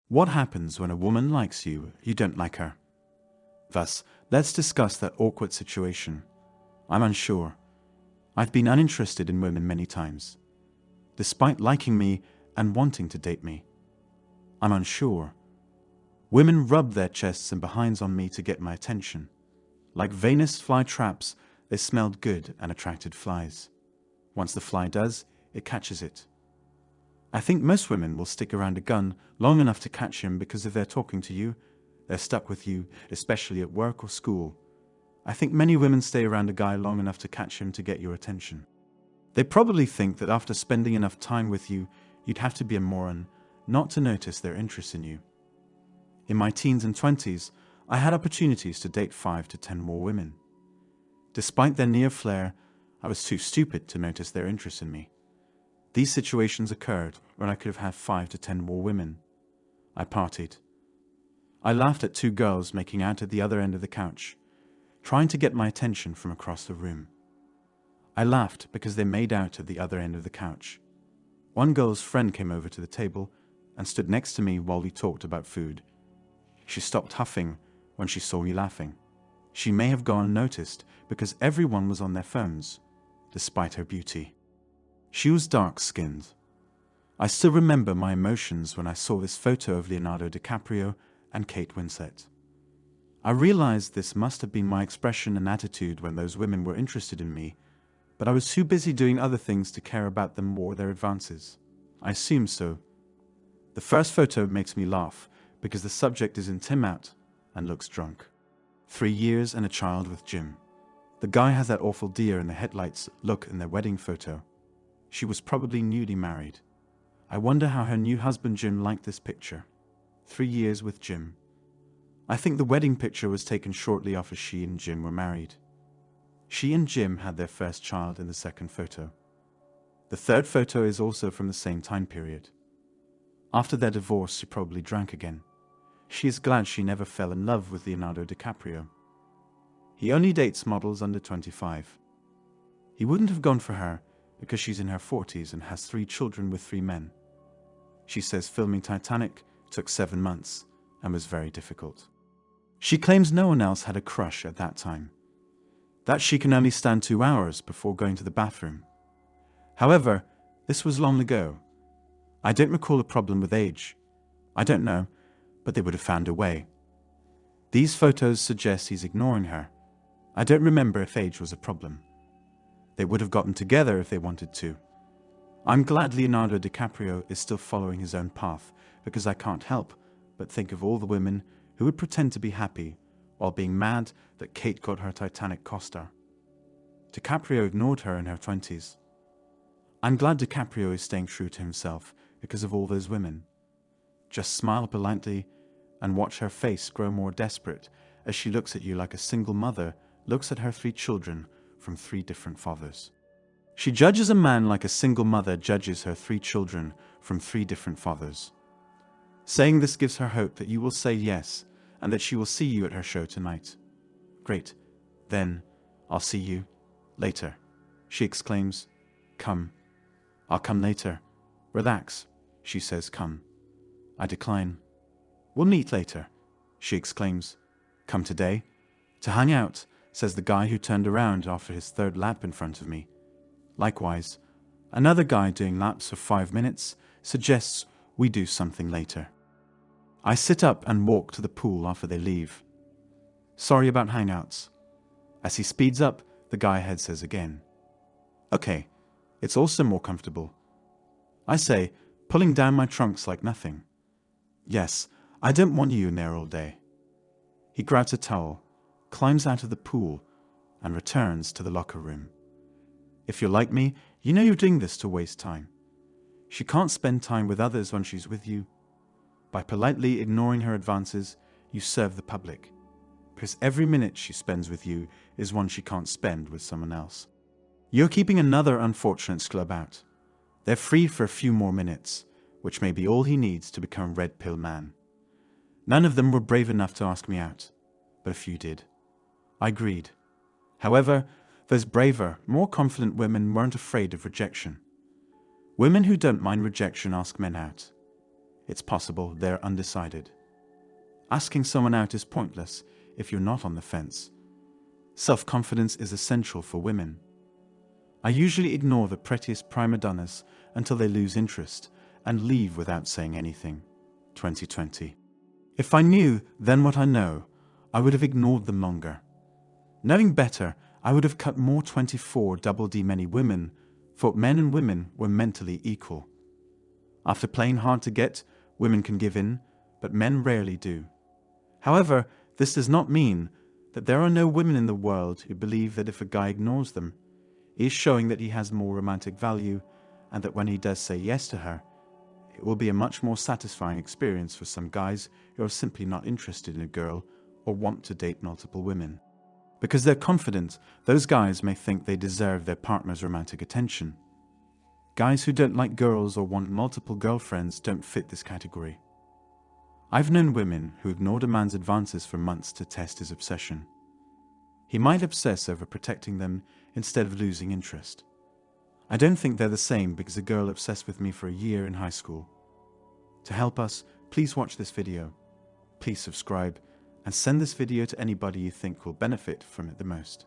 What happens when a woman likes you, you don't like her? Thus, let's discuss that awkward situation. I'm unsure. I've been uninterested in women many times, despite liking me and wanting to date me. I'm unsure. Women rub their chests and behinds on me to get my attention. Like Venus fly traps, they smelled good and attracted flies. Once the fly does, it catches it. I think most women will stick around a gun long enough to catch him because if they're talking to you, they're stuck with you, especially at work or school. I think many women stay around a guy long enough to catch him to get your attention. They probably think that after spending enough time with you, you'd have to be a moron not to notice their interest in you. In my teens and 20s, I had opportunities to date 5 to 10 more women. Despite their near flair, I was too stupid to notice their interest in me. These situations occurred when I could have had 5 to 10 more women. I partied. I laughed at 2 girls making out at the other end of the couch, trying to get my attention from across the room. I laughed because they made out at the other end of the couch. One girl's friend came over to the table and stood next to me while we talked about food. She stopped huffing when she saw me laughing. She may have gone unnoticed because everyone was on their phones, despite her beauty. She was dark-skinned. I still remember my emotions when I saw this photo of Leonardo DiCaprio and Kate Winslet. I realized this must have been my expression and attitude when those women were interested in me, but I was too busy doing other things to care about them or their advances. I assume so. The first photo makes me laugh because the subject is in Tim out and looks drunk. 3 years and a child with Jim. The guy has that awful deer in the headlights look in their wedding photo. She was probably newly married. I wonder how her new husband Jim liked this picture. 3 years with Jim. I think the wedding picture was taken shortly after she and Jim were married. She and Jim had their first child in the second photo. The third photo is also from the same time period. After their divorce, she probably drank again. She is glad she never fell in love with Leonardo DiCaprio. He only dates models under 25. He wouldn't have gone for her because she's in her 40s and has 3 children with 3 men. She says filming Titanic took 7 months and was very difficult. She claims no one else had a crush at that time, that she can only stand 2 hours before going to the bathroom. However, this was long ago. I don't recall a problem with age. I don't know, but they would have found a way. These photos suggest he's ignoring her. I don't remember if age was a problem. They would have gotten together if they wanted to. I'm glad Leonardo DiCaprio is still following his own path because I can't help but think of all the women who would pretend to be happy while being mad that Kate got her Titanic co-star. DiCaprio ignored her in her 20s. I'm glad DiCaprio is staying true to himself because of all those women. Just smile politely and watch her face grow more desperate as she looks at you like a single mother looks at her 3 children from 3 different fathers. She judges a man like a single mother judges her 3 children from 3 different fathers. Saying this gives her hope that you will say yes and that she will see you at her show tonight. Great. Then, I'll see you later. She exclaims, come. I'll come later. Relax. She says, come. I decline. We'll meet later. She exclaims, come today? To hang out, says the guy who turned around after his 3rd lap in front of me. Likewise, another guy doing laps for 5 minutes suggests we do something later. I sit up and walk to the pool after they leave. Sorry about hangouts. As he speeds up, the guy ahead says again. Okay, it's also more comfortable. I say, pulling down my trunks like nothing. Yes, I don't want you in there all day. He grabs a towel, climbs out of the pool, and returns to the locker room. If you're like me, you know you're doing this to waste time. She can't spend time with others when she's with you. By politely ignoring her advances, you serve the public, because every minute she spends with you is one she can't spend with someone else. You're keeping another unfortunate schlub out. They're free for a few more minutes, which may be all he needs to become Red Pill Man. None of them were brave enough to ask me out, but a few did. I agreed. However, those braver, more confident women weren't afraid of rejection. Women who don't mind rejection ask men out. It's possible they're undecided. Asking someone out is pointless if you're not on the fence. Self-confidence is essential for women. I usually ignore the prettiest prima donnas until they lose interest and leave without saying anything. 2020. If I knew then what I know, I would have ignored them longer. Knowing better, I would have cut more 24 double D. Many women thought men and women were mentally equal. After playing hard to get, women can give in, but men rarely do. However, this does not mean that there are no women in the world who believe that if a guy ignores them, he is showing that he has more romantic value, and that when he does say yes to her, it will be a much more satisfying experience for some guys who are simply not interested in a girl or want to date multiple women. Because they're confident, those guys may think they deserve their partner's romantic attention. Guys who don't like girls or want multiple girlfriends don't fit this category. I've known women who ignored a man's advances for months to test his obsession. He might obsess over protecting them instead of losing interest. I don't think they're the same because a girl obsessed with me for a year in high school. To help us, please watch this video. Please subscribe and send this video to anybody you think will benefit from it the most.